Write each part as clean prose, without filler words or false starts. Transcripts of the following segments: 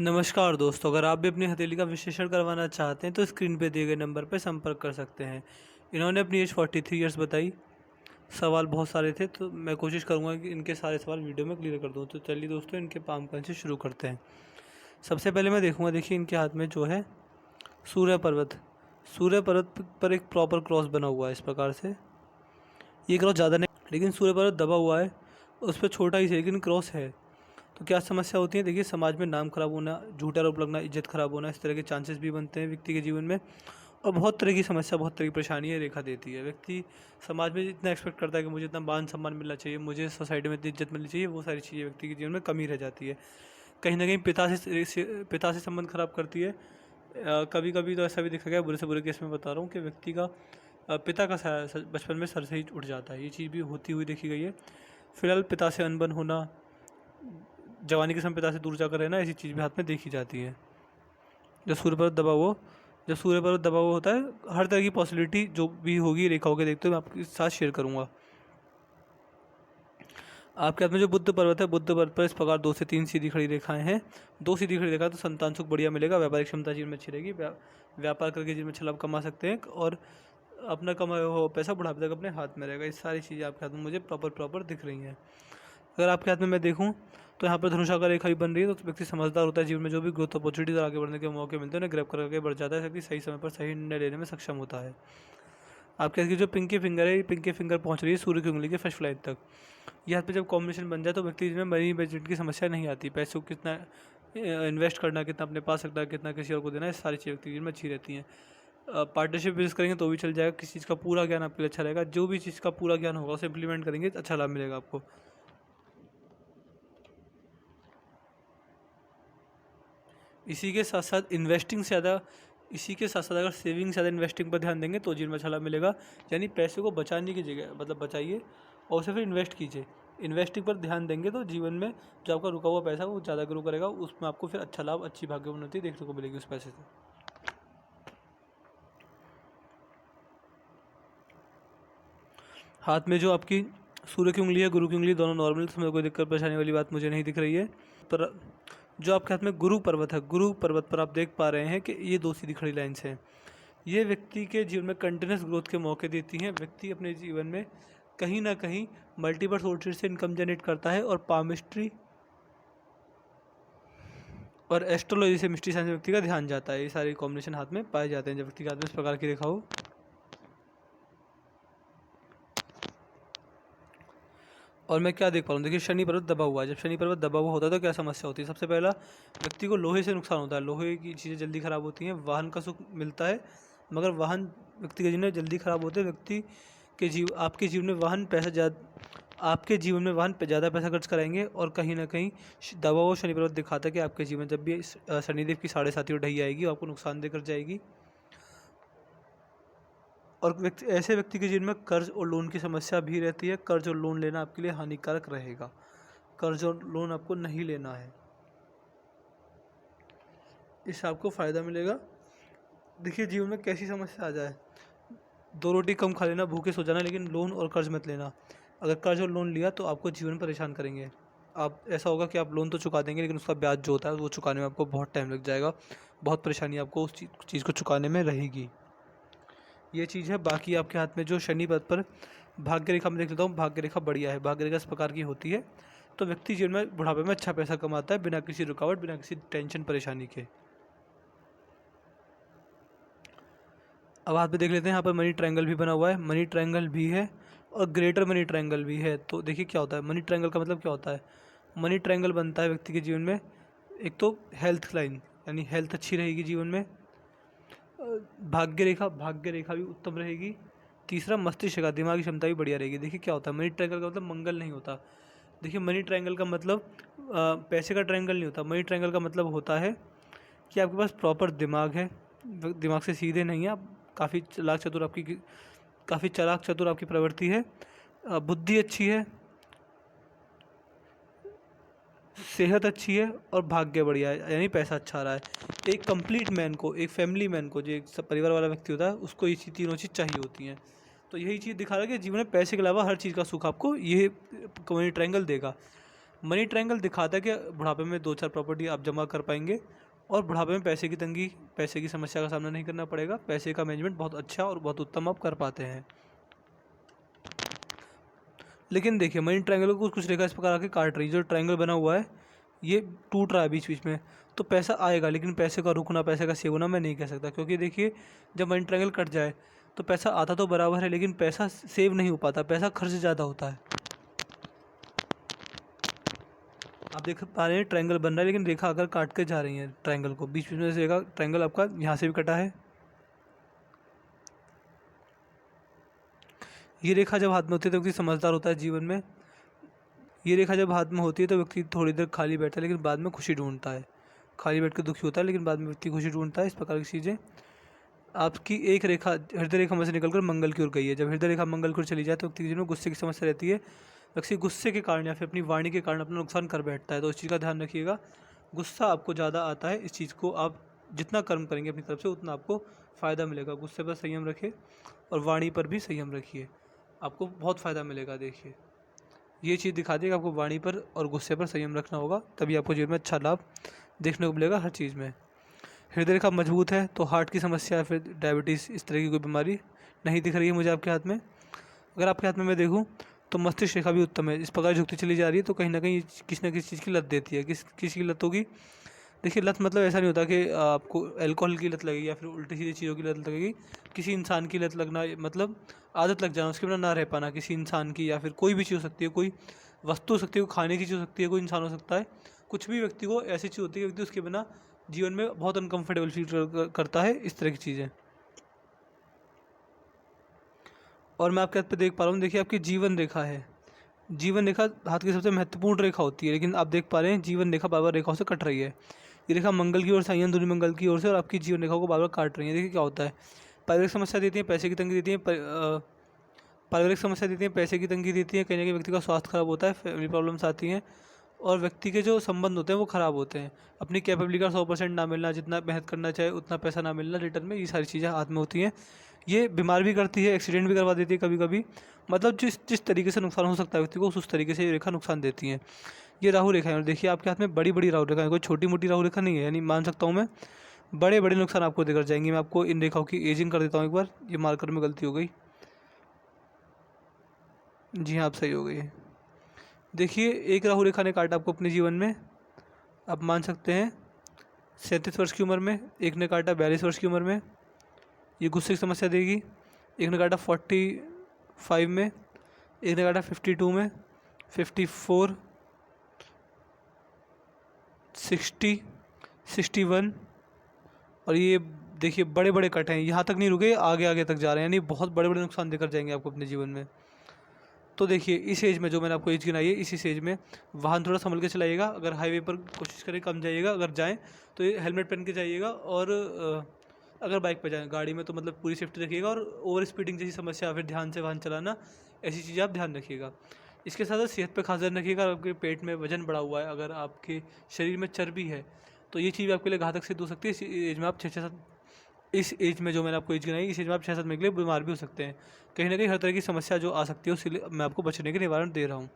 नमस्कार दोस्तों, अगर आप भी अपनी हथेली का विश्लेषण करवाना चाहते हैं तो स्क्रीन पे दिए गए नंबर पर संपर्क कर सकते हैं। इन्होंने अपनी एज 43 ईयर्स बताई। सवाल बहुत सारे थे तो मैं कोशिश करूंगा कि इनके सारे सवाल वीडियो में क्लियर कर दूं। तो चलिए दोस्तों, इनके नामांकन से शुरू करते हैं। सबसे पहले मैं देखूंगा, देखिए इनके हाथ में जो है सूर्य पर्वत। सूर्य पर्वत पर एक प्रॉपर क्रॉस बना हुआ है इस प्रकार से। ये क्रॉस ज़्यादा नहीं, लेकिन सूर्य पर्वत दबा हुआ है, उस पर छोटा ही है लेकिन क्रॉस है। तो क्या समस्या होती है? देखिए, समाज में नाम खराब होना, झूठा आरोप लगना, इज्जत खराब होना, इस तरह के चांसेस भी बनते हैं व्यक्ति के जीवन में। और बहुत तरह की समस्या, बहुत तरह की परेशानी है रेखा देती है। व्यक्ति समाज में इतना एक्सपेक्ट करता है कि मुझे इतना मान सम्मान मिलना चाहिए, मुझे सोसाइटी में इतनी इज्जत मिलनी चाहिए, वो सारी चीज़ें व्यक्ति के जीवन में कमी रह जाती है। कहीं ना कहीं पिता से संबंध खराब करती है। कभी कभी तो ऐसा भी देखा गया, बुरे से बुरे केस में बता रहा हूँ, कि व्यक्ति का पिता का बचपन में सर से ही उठ जाता है। ये चीज़ भी होती हुई देखी गई है। फिलहाल पिता से अनबन होना, जवानी के समय पिता से दूर जाकर रहना, ऐसी चीज़ भी हाथ में देखी जाती है। जब सूर्य पर्वत दबा हुआ जब सूर्य पर्वत दबा हुआ होता है, हर तरह की पॉसिबिलिटी जो भी होगी रेखाओं के देखते हुए मैं आपके साथ शेयर करूंगा। आपके हाथ में जो बुद्ध पर्वत है, बुद्ध पर्वत पर इस प्रकार 2 से 3 सीधी खड़ी रेखाएं हैं। 2 सीधी खड़ी रेखा तो संतान सुख बढ़िया मिलेगा, व्यापारिक क्षमता जीवन में अच्छी रहेगी, व्यापार करके जीवन में अच्छा लाभ कमा सकते हैं, और अपना कमाया हुआ पैसा बुढ़ापे तक अपने हाथ में रहेगा। ये सारी चीज़ें आपके हाथ में मुझे प्रॉपर दिख रही हैं। अगर आपके हाथ में मैं देखूं तो यहाँ पर धनुषाकार रेखा भी बन रही है। तो व्यक्ति समझदार होता है, जीवन में जो भी ग्रोथ अपॉर्चुनिटीज और आगे बढ़ने के मौके मिलते हैं उन्हें ग्रैब करके बढ़ जाता है। व्यक्ति सही समय पर सही निर्णय लेने में सक्षम होता है। आपके हाथ की जो पिंकी फिंगर है, ये पिंकी फिंगर पहुँच रही है सूर्य की उंगली के फर्स्ट फ्लाइट तक। ये हाथ पे जब कॉम्बिनेशन बन जाए तो व्यक्ति में मनी बजट की समस्या नहीं आती। पैसों को कितना इन्वेस्ट करना, कितना अपने पास रखना, कितना किसी और को देना, ये सारी चीज़ें व्यक्ति जीवन में अच्छी रहती हैं। पार्टनरशिप बिजनेस करेंगे तो भी चल जाएगा। किसी चीज़ का पूरा ज्ञान आपके लिए अच्छा रहेगा। जो भी चीज़ का पूरा ज्ञान होगा उसे इंप्लीमेंट करेंगे अच्छा लाभ मिलेगा आपको। इसी के साथ साथ अगर सेविंग से ज़्यादा इन्वेस्टिंग पर ध्यान देंगे तो जीवन में अच्छा लाभ मिलेगा। यानी पैसे को बचाने की जगह मतलब बचाइए और उसे फिर इन्वेस्ट कीजिए। इन्वेस्टिंग पर ध्यान देंगे तो जीवन में जो आपका रुका हुआ पैसा वो ज़्यादा ग्रो करेगा, उसमें आपको फिर अच्छा लाभ, अच्छी भाग्य उन्नति देखने को मिलेगी उस पैसे से। हाथ में जो आपकी सूर्य की उंगली है, गुरु की उंगली, दोनों नॉर्मल, इसमें कोई दिक्कत परेशानी वाली बात मुझे नहीं दिख रही है। पर जो आपके हाथ में गुरु पर्वत है, गुरु पर्वत पर आप देख पा रहे हैं कि ये 2 सीधी खड़ी लाइन्स हैं। ये व्यक्ति के जीवन में कंटिन्यूस ग्रोथ के मौके देती हैं। व्यक्ति अपने जीवन में कहीं ना कहीं मल्टीपल सोर्सेज से इनकम जनरेट करता है, और पामिस्ट्री और एस्ट्रोलॉजी से मिस्ट्री साइंस में व्यक्ति का ध्यान जाता है। ये सारे कॉम्बिनेशन हाथ में पाए जाते हैं जब व्यक्ति के हाथ में इस प्रकार की रेखा हो। और मैं क्या देख पा रहा हूँ, देखिए शनि पर्वत दबा हुआ है। जब शनि पर्वत दबा हुआ होता है तो क्या समस्या होती है? सबसे पहला, व्यक्ति को लोहे से नुकसान होता है। लोहे की चीज़ें जल्दी खराब होती हैं। वाहन का सुख मिलता है, मगर वाहन व्यक्ति के जीवन में जल्दी खराब होते हैं। व्यक्ति के आपके जीवन में वाहन पे ज़्यादा पैसा खर्च कराएंगे। और कहीं ना कहीं दबा हुआ शनि पर्वत दिखाता है कि आपके जीवन जब भी शनिदेव की 7.5 ढही आएगी, आपको नुकसान देकर जाएगी। और ऐसे व्यक्ति के जीवन में कर्ज और लोन की समस्या भी रहती है। कर्ज और लोन लेना आपके लिए हानिकारक रहेगा। कर्ज और लोन आपको नहीं लेना है, इससे आपको फ़ायदा मिलेगा। देखिए, जीवन में कैसी समस्या आ जाए, 2 रोटी कम खा लेना, भूखे सो जाना, लेकिन लोन और कर्ज मत लेना। अगर कर्ज और लोन लिया तो आपको जीवन परेशान करेंगे। आप ऐसा होगा कि आप लोन तो चुका देंगे, लेकिन उसका ब्याज जो होता है वो चुकाने में आपको बहुत टाइम लग जाएगा। बहुत परेशानी आपको उस चीज़ को चुकाने में रहेगी। ये चीज़ है। बाकी आपके हाथ में जो शनि पद पर भाग्य रेखा में देख लेता हूँ, भाग्य रेखा बढ़िया है। भाग्य रेखा इस प्रकार की होती है तो व्यक्ति जीवन में बुढ़ापे में अच्छा पैसा कमाता है, बिना किसी रुकावट, बिना किसी टेंशन परेशानी के। अब हाथ पे देख लेते हैं, यहाँ पर मनी ट्रायंगल भी बना हुआ है। मनी ट्रायंगल भी है और ग्रेटर मनी ट्रायंगल भी है। तो देखिए क्या होता है, मनी ट्रायंगल का मतलब क्या होता है? मनी ट्रायंगल बनता है व्यक्ति के जीवन में, एक तो हेल्थ लाइन, यानी हेल्थ अच्छी रहेगी जीवन में। भाग्य रेखा भी उत्तम रहेगी। तीसरा, मस्तिष्क का, दिमागी क्षमता भी बढ़िया रहेगी। देखिए क्या होता है, मनी ट्रायंगल का मतलब मंगल नहीं होता। देखिए, मनी ट्रायंगल का मतलब पैसे का ट्रायंगल नहीं होता। मनी ट्रायंगल का मतलब होता है कि आपके पास प्रॉपर दिमाग है, दिमाग से सीधे नहीं है आप, काफ़ी चालाक चतुर आपकी प्रवृत्ति है, बुद्धि अच्छी है, सेहत अच्छी है और भाग्य बढ़िया है, यानी पैसा अच्छा आ रहा है। एक कंप्लीट मैन को, एक फैमिली मैन को, जो एक सब परिवार वाला व्यक्ति होता है, उसको ये तीनों चीज़ चाहिए होती हैं। तो यही चीज़ दिखा रहा है कि जीवन में पैसे के अलावा हर चीज़ का सुख आपको ये मनी ट्रायंगल देगा। मनी ट्रायंगल दिखाता है कि बुढ़ापे में 2-4 प्रॉपर्टी आप जमा कर पाएंगे और बुढ़ापे में पैसे की तंगी, पैसे की समस्या का सामना नहीं करना पड़ेगा। पैसे का मैनेजमेंट बहुत अच्छा और बहुत उत्तम आप कर पाते हैं। लेकिन देखिए मनी ट्रायंगल को कुछ रेखा इस प्रकार आके काट रही है। जो ट्रायंगल बना हुआ है ये टूट रहा है बीच बीच में, तो पैसा आएगा, लेकिन पैसे का रुकना, पैसे का सेव होना मैं नहीं कह सकता। क्योंकि देखिए जब मनी ट्रायंगल कट जाए तो पैसा आता तो बराबर है, लेकिन पैसा सेव नहीं हो पाता, पैसा खर्च ज़्यादा होता है। आप देख पा रहे हैं ट्रायंगल बन रहा है, लेकिन रेखा अगर काट के जा रही है ट्रायंगल को, बीच बीच में से रेखा, ट्रायंगल आपका यहाँ से भी कटा है। ये रेखा जब हाथ में होती है तो व्यक्ति समझदार होता है जीवन में। ये रेखा जब हाथ में होती है तो व्यक्ति थोड़ी देर खाली बैठता है, लेकिन बाद में खुशी ढूंढता है। खाली बैठ के दुखी होता है, लेकिन बाद में व्यक्ति खुशी ढूंढता है। इस प्रकार की चीज़ें। आपकी एक रेखा हृदय रेखा में से निकलकर मंगल की ओर गई है। जब हृदय रेखा मंगल की ओर चली जाए तो व्यक्ति के जीवन में गुस्से की समस्या रहती है। व्यक्ति गुस्से के कारण या फिर अपनी वाणी के कारण अपना नुकसान कर बैठता है, तो इस चीज़ का ध्यान रखिएगा। गुस्सा आपको ज़्यादा आता है, इस चीज़ को आप जितना कर्म करेंगे अपनी तरफ से उतना आपको फ़ायदा मिलेगा। गुस्से पर संयम रखें और वाणी पर भी संयम रखिए, आपको बहुत फ़ायदा मिलेगा। देखिए ये चीज़ दिखा दी कि आपको वाणी पर और गुस्से पर संयम रखना होगा, तभी आपको जीवन में अच्छा लाभ देखने को मिलेगा हर चीज़ में। हृदय रेखा मजबूत है तो हार्ट की समस्या या फिर डायबिटीज़ इस तरह की कोई बीमारी नहीं दिख रही है मुझे आपके हाथ में। अगर आपके हाथ में मैं देखूं तो मस्तिष्क रेखा भी उत्तम है। इस प्रकार झुकती चली जा रही है तो कहीं ना कहीं किसी न किसी चीज़ की लत देती है। किसी की लत होगी? देखिए लत मतलब ऐसा नहीं होता कि आपको अल्कोहल की लत लगेगी या फिर उल्टी सीधी चीज़ों की लत लगेगी। किसी इंसान की लत लगना मतलब आदत लग जाना, उसके बिना ना रह पाना किसी इंसान की, या फिर कोई भी चीज़ हो सकती है, कोई वस्तु हो सकती है, कोई खाने की चीज़ हो सकती है, कोई इंसान हो सकता है। कुछ भी व्यक्ति को ऐसी चीज़ होती है कि व्यक्ति उसके बिना जीवन में बहुत अनकंफर्टेबल फील करता है, इस तरह की चीज़ें। और मैं आपके हाथ पे देख पा रहा हूँ, देखिए आपकी जीवन रेखा है। जीवन रेखा हाथ की सबसे महत्वपूर्ण रेखा होती है, लेकिन आप देख पा रहे हैं जीवन रेखा बार बार रेखाओं से कट रही है। ये रेखा मंगल की ओर से आई है, दूरी मंगल की ओर से, और आपकी जीवन रेखा को बार बार काट रही है। देखिए क्या होता है, पारिवारिक समस्या देती है, पैसे की तंगी देती है, पारिवारिक समस्या देती है, पैसे की तंगी देती है, कहीं ना कहीं व्यक्ति का स्वास्थ्य खराब होता है, फैमिली प्रॉब्लम्स आती हैं, और व्यक्ति के जो संबंध होते हैं वो ख़राब होते हैं। अपनी कैपेबिलिटी का 100% ना मिलना, जितना मेहनत करना चाहे उतना पैसा ना मिलना रिटर्न में, ये सारी चीज़ें हाथ में होती हैं। ये बीमार भी करती है, एक्सीडेंट भी करवा देती है कभी कभी। मतलब जिस जिस तरीके से नुकसान हो सकता है व्यक्ति को, उस तरीके से ये रेखा नुकसान देती है। ये राहु रेखा है, और देखिए आपके हाथ में बड़ी बड़ी राहु रेखा है, कोई छोटी मोटी राहु रेखा नहीं है। यानी मान सकता हूँ मैं बड़े बड़े नुकसान आपको देकर जाएंगे। मैं आपको इन रेखाओं की एजिंग कर देता हूँ एक बार। ये मार्कर में गलती हो गई, जी हाँ आप सही हो गई। देखिए एक राहु रेखा ने काटा आपको अपने जीवन में, आप मान सकते हैं 37 वर्ष की उम्र में, एक ने काटा 42 वर्ष की उम्र में, ये गुस्से की समस्या देगी। एक ने काटा 45 में, एक ने काटा 52 में, 54, 60, 61, और ये देखिए बड़े बड़े कट हैं, यहाँ तक नहीं रुके, आगे आगे तक जा रहे हैं, यानी बहुत बड़े बड़े नुकसान देकर जाएंगे आपको अपने जीवन में। तो देखिए इस एज में जो मैंने आपको एज गिनाई है, इस एज में वाहन थोड़ा संभल के चलाइएगा। अगर हाईवे पर कोशिश करें कम जाइएगा, अगर जाएँ तो ये हेलमेट पहन के जाइएगा, और अगर बाइक पर जाएँ गाड़ी में तो मतलब पूरी सेफ्टी रखिएगा। और ओवर स्पीडिंग जैसी समस्या, फिर ध्यान से वाहन चलाना, ऐसी चीज़ें आप ध्यान रखिएगा। इसके साथ साथ सेहत पे खास ध्यान रखिएगा। अगर आपके पेट में वजन बढ़ा हुआ है, अगर आपके शरीर में चर्बी है, तो ये चीज़ आपके लिए घातक सिद्ध हो सकती है। इस एज में आप 6-7, इस एज में जो मैंने आपको एज गिनाई, इस एज में आप 6-7 महीने के लिए बीमार भी हो सकते हैं। कहीं ना कहीं हर तरह की समस्या जो आ सकती है उसके लिए मैं आपको बचने के निवारण दे रहा हूँ।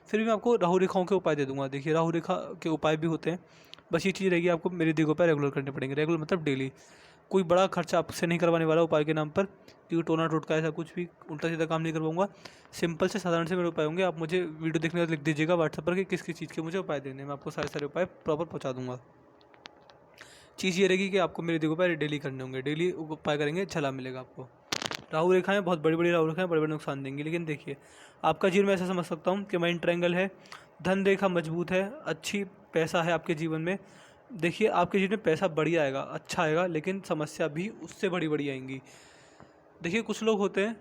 फिर भी मैं आपको राहु रेखाओं के उपाय दे दूंगा। देखिए राहु रेखा के उपाय भी होते हैं, बस ये चीज़ रहेगी आपको मेरी दिगों पर रेगुलर करने पड़ेंगे। रेगुलर मतलब डेली, कोई बड़ा खर्चा आपसे नहीं करवाने वाला उपाय के नाम पर, क्योंकि टोना टोटका ऐसा कुछ भी उल्टा सीधा काम नहीं करवाऊंगा। सिंपल से साधारण से मेरे उपाय होंगे। आप मुझे वीडियो देखने का लिख दीजिएगा व्हाट्सएप पर कि किस किस चीज़ के मुझे उपाय देने हैं, मैं आपको सारे सारे उपाय प्रॉपर पहुँचा दूँगा। चीज़ ये रहेगी कि आपको मेरे दिगों पर डेली करने होंगे, डेली उपाय करेंगे, अच्छा लाभ मिलेगा आपको। राहु रेखाएं बहुत बड़ी बड़ी राहु रेखाएं बड़े बड़े नुकसान देंगी, लेकिन देखिए आपका जीवन में ऐसा समझ सकता हूँ कि माइंड ट्रायंगल है, धन रेखा मजबूत है, अच्छी पैसा है आपके जीवन में। देखिए आपके जीवन में पैसा बढ़िया आएगा, अच्छा आएगा, लेकिन समस्या भी उससे बड़ी बड़ी आएंगी। देखिए कुछ लोग होते हैं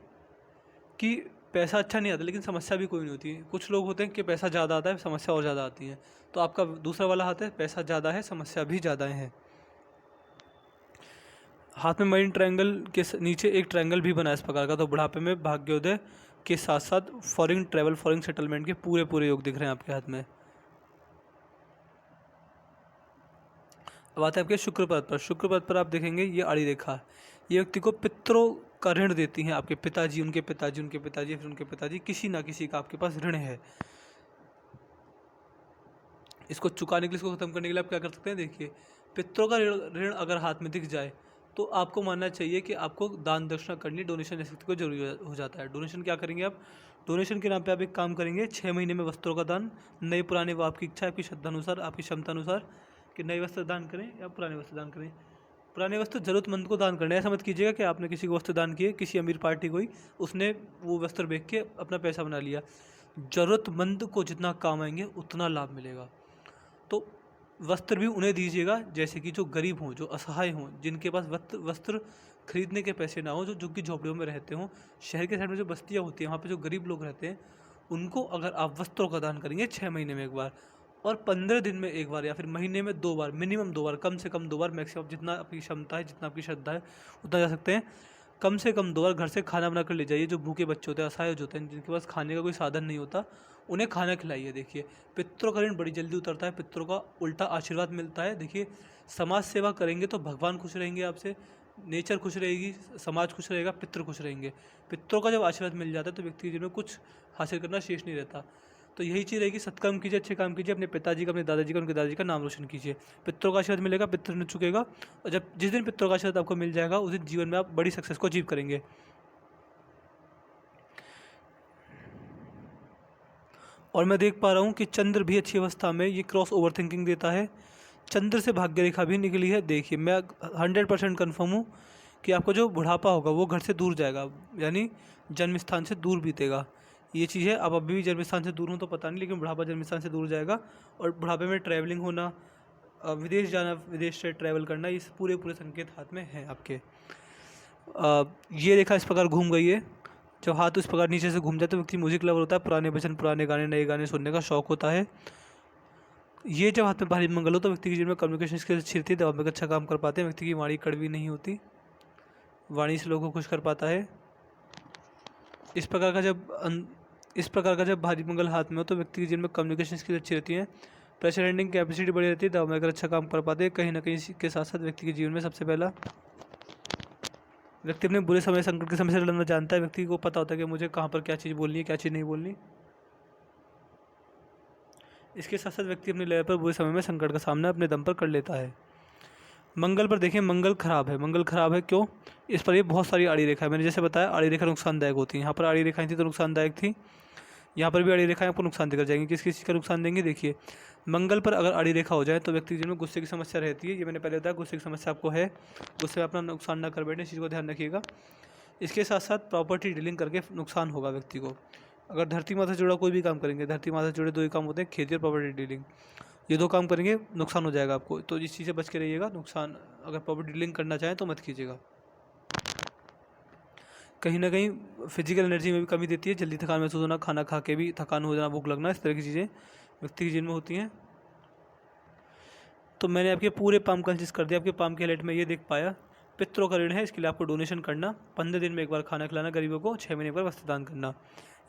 कि पैसा अच्छा नहीं आता लेकिन समस्या भी कोई नहीं होती है। कुछ लोग होते हैं कि पैसा ज़्यादा आता है, समस्या और ज़्यादा आती है। तो आपका दूसरा वाला हाथ है, पैसा ज़्यादा है, समस्या भी ज़्यादा है। हाथ में मरीन ट्रायंगल के नीचे एक ट्रायंगल भी बना है इस प्रकार का, तो बुढ़ापे में भाग्योदय के साथ साथ फॉरेन ट्रैवल, फॉरेन सेटलमेंट के पूरे पूरे योग दिख रहे हैं आपके हाथ में। अब आते हैं आपके शुक्र पद पर। शुक्र पद पर आप देखेंगे ये आड़ी रेखा, ये व्यक्ति को पितरों का ऋण देती हैं। आपके पिताजी, उनके पिताजी, उनके पिताजी, फिर उनके पिताजी, किसी ना किसी का आपके पास ऋण है। इसको चुकाने के लिए, इसको ख़त्म करने के लिए आप क्या कर सकते हैं, देखिए पितरों का ऋण ऋण अगर हाथ में दिख जाए तो आपको मानना चाहिए कि आपको दान दक्षिणा करनी, डोनेशन ऐसी को जरूरी हो जाता है। डोनेशन क्या करेंगे आप? डोनेशन के नाम पे आप एक काम करेंगे, 6 महीने में वस्त्रों का दान, नए पुराने वो आपकी इच्छा, आपकी श्रद्धा अनुसार, आपकी क्षमता अनुसार कि नए वस्त्र दान करें या पुराने वस्त्र दान करें। पुराने वस्त्र जरूरतमंद को दान करना है। ऐसा मत कीजिएगा कि आपने किसी को वस्त्र दान किए, किसी अमीर पार्टी को ही, उसने वो वस्त्र बेच के अपना पैसा बना लिया। ज़रूरतमंद को जितना काम आएंगे उतना लाभ मिलेगा। तो वस्त्र भी उन्हें दीजिएगा जैसे कि जो गरीब हों, जो असहाय हों, जिनके पास वस्त्र खरीदने के पैसे ना हो, जो झुग्गी झोपड़ियों में रहते हों। शहर के साइड में जो बस्तियाँ होती हैं वहाँ पे जो गरीब लोग रहते हैं, उनको अगर आप वस्त्रों का दान करेंगे 6 महीने में एक बार और 15 दिन में एक बार या फिर महीने में 2 बार, मिनिमम 2 बार, कम से कम 2 बार, मैक्सिमम जितना आपकी क्षमता है, जितना आपकी श्रद्धा है उतना जा सकते हैं। कम से कम 2 बार घर से खाना बना कर ले जाइए। जो भूखे बच्चे होते हैं, असहाय होते हैं, जिनके पास खाने का कोई साधन नहीं होता, उन्हें खाना खिलाइए। देखिए, पितरों का ऋण बड़ी जल्दी उतरता है, पितरों का उल्टा आशीर्वाद मिलता है। देखिए, समाज सेवा करेंगे तो भगवान खुश रहेंगे आपसे, नेचर खुश रहेगी, समाज खुश रहेगा, पितृ खुश रहेंगे। पितरों का जब आशीर्वाद मिल जाता है तो व्यक्ति के जीवन में कुछ हासिल करना शेष नहीं रहता। तो यही चीज़ रहेगी, सत्कर्म कीजिए, अच्छे काम कीजिए, अपने पिताजी का, अपने दादाजी का, उनके दादाजी का नाम रोशन कीजिए। पितरों का आशीर्वाद मिलेगा, पितृ नहीं चुकेगा। और जब जिस दिन पितरों का आशीर्वाद आपको मिल जाएगा उस दिन जीवन में आप बड़ी सक्सेस को अचीव करेंगे। और मैं देख पा रहा हूँ कि चंद्र भी अच्छी अवस्था में, ये क्रॉस ओवर थिंकिंग देता है। चंद्र से भाग्य रेखा भी निकली है। देखिए, मैं 100% कन्फर्म हूँ कि आपका जो बुढ़ापा होगा वो घर से दूर जाएगा, यानी जन्म स्थान से दूर बीतेगा। ये चीज़ है। आप अभी भी जन्म स्थान से दूर हो तो पता नहीं, लेकिन बुढ़ापा जन्म स्थान से दूर जाएगा। और बुढ़ापे में ट्रैवलिंग होना, विदेश जाना, विदेश से ट्रैवल करना, ये पूरे संकेत हाथ में हैं आपके। ये रेखा इस प्रकार घूम गई है। जब हाथ इस प्रकार नीचे से घूम जाए तो व्यक्ति म्यूजिक लवर होता है, पुराने भजन, पुराने गाने, नए गाने सुनने का शौक होता है। ये जब हाथ में भारी मंगल हो तो व्यक्ति के जीवन में कम्युनिकेशन स्किल्स अच्छी रहती है, दवा में अच्छा काम कर पाते हैं, व्यक्ति की वाणी कड़वी नहीं होती, वाणी से लोगों को खुश कर पाता है। इस प्रकार का जब भारी मंगल हाथ में हो तो व्यक्ति के जीवन में कम्युनिकेशन स्किल्स अच्छी रहती है, प्रेशर हैंडलिंग कैपेसिटी बढ़ी रहती है, दवा में अच्छा काम कर पाते हैं। कहीं ना कहीं के साथ साथ व्यक्ति के जीवन में सबसे पहला व्यक्ति अपने बुरे समय, संकट के समय से लड़ना जानता है। व्यक्ति को पता होता है कि मुझे कहाँ पर क्या चीज़ बोलनी है, क्या चीज़ नहीं बोलनी। इसके साथ साथ व्यक्ति अपने लेवल पर बुरे समय में संकट का सामना अपने दम पर कर लेता है। मंगल पर देखें, मंगल खराब है। मंगल खराब है क्यों? इस पर ये बहुत सारी आड़ी रेखा है। मैंने जैसे बताया, आड़ी रेखा नुकसानदायक होती है। यहाँ पर आड़ी रेखाएं थी तो नुकसानदायक थी, यहाँ पर भी आड़ी रेखाएं आपको नुकसान देकर जाएंगी। किस किस चीज़ का नुकसान देंगे? देखिए, मंगल पर अगर आड़ी रेखा हो जाए तो व्यक्ति के जीवन में गुस्से की समस्या रहती है। ये मैंने पहले बताया, गुस्से की समस्या आपको है, गुस्से में अपना नुकसान ना कर बैठे, इस चीज़ को ध्यान रखिएगा। इसके साथ साथ प्रॉपर्टी डीलिंग करके नुकसान होगा व्यक्ति को। अगर धरती माता से जुड़ा कोई भी काम करेंगे, धरती माता से जुड़े 2 ही काम होते हैं, खेती और प्रॉपर्टी डीलिंग। ये 2 काम करेंगे नुकसान हो जाएगा आपको, तो इस चीज़ से बच के रहिएगा। नुकसान अगर प्रॉपर्टी डीलिंग करना चाहें तो मत कीजिएगा। कहीं ना कहीं फिजिकल एनर्जी में भी कमी देती है, जल्दी थकान महसूस होना, खाना खा के भी थकान हो जाना, भूख लगना, इस तरह की चीज़ें व्यक्ति के जीवन में होती हैं। तो मैंने आपके पूरे पाम कंसिस्ट कर दिया। आपके पाम के हाईलाइट में ये देख पाया, पितरों का ऋण है, इसके लिए आपको डोनेशन करना, 15 दिन में एक बार खाना खिलाना गरीबों को, 6 महीने पर वस्त्र दान करना,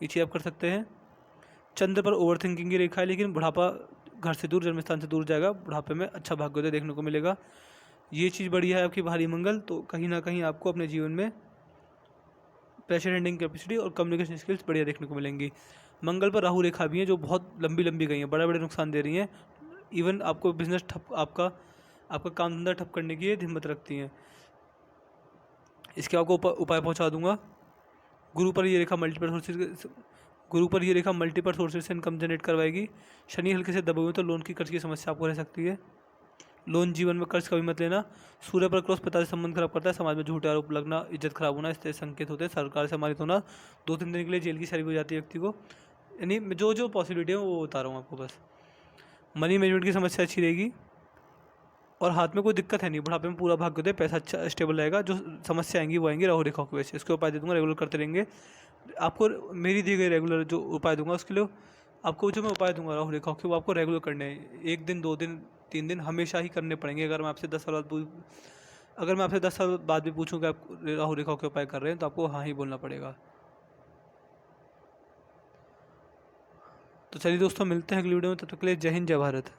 ये चीज़ आप कर सकते हैं। चंद्र पर ओवर थिंकिंग की रेखा है, लेकिन बुढ़ापा घर से दूर, जन्म स्थान से दूर जाएगा, बुढ़ापे में अच्छा भाग्योदय देखने को मिलेगा। ये चीज़ बढ़िया है आपकी भारी मंगल। तो कहीं ना कहीं आपको अपने जीवन में प्रेशर हैंडलिंग कैपेसिटी और कम्युनिकेशन स्किल्स बढ़िया देखने को मिलेंगी। मंगल पर राहु रेखा भी है जो बहुत लंबी लंबी गई हैं, बड़े बड़े नुकसान दे रही हैं। इवन आपको बिजनेस ठप, आपका काम धंधा ठप करने की हिम्मत रखती हैं। इसके आपको उपाय पहुंचा दूंगा। गुरु पर ये रेखा मल्टीपल सोर्सेज से इनकम जनरेट करवाएगी। शनि हल्के से दबे हुए तो लोन की कर्ज की समस्या आपको रह सकती है। लोन जीवन में कर्ज कभी मत लेना। सूर्य पर क्रॉस पिता से संबंध खराब करता है, समाज में झूठे आरोप लगना, इज्जत खराब होना, इस तरह संकेत होते हैं। सरकार से सम्मानित होना, 2-3 दिन के लिए जेल की सैलरी हो जाती है व्यक्ति को। यानी जो पॉसिबिलिटी है वो बता रहा हूँ आपको बस। मनी मैनेजमेंट की समस्या अच्छी रहेगी और हाथ में कोई दिक्कत है नहीं। बुढ़ापे में पूरा भाग्योदय, पैसा अच्छा स्टेबल रहेगा। जो समस्या आएंगी वो आएंगी राहु रेखाओं की वजह से। इसके उपाय दे दूँगा, रेगुलर करते रहेंगे। आपको मेरी दी गई रेगुलर जो उपाय दूंगा, उसके लिए आपको जो मैं उपाय दूंगा राहु रेखाओं के, वो आपको रेगुलर करने हैं। 1 दिन, 2 दिन, 3 दिन हमेशा ही करने पड़ेंगे। अगर मैं आपसे 10 साल बाद भी पूछूं कि आप राहु रेखाओं के उपाय कर रहे हैं तो आपको हाँ ही बोलना पड़ेगा। तो चलिए दोस्तों, मिलते हैं अगली वीडियो में। तब तक के लिए जय हिंद, जय भारत।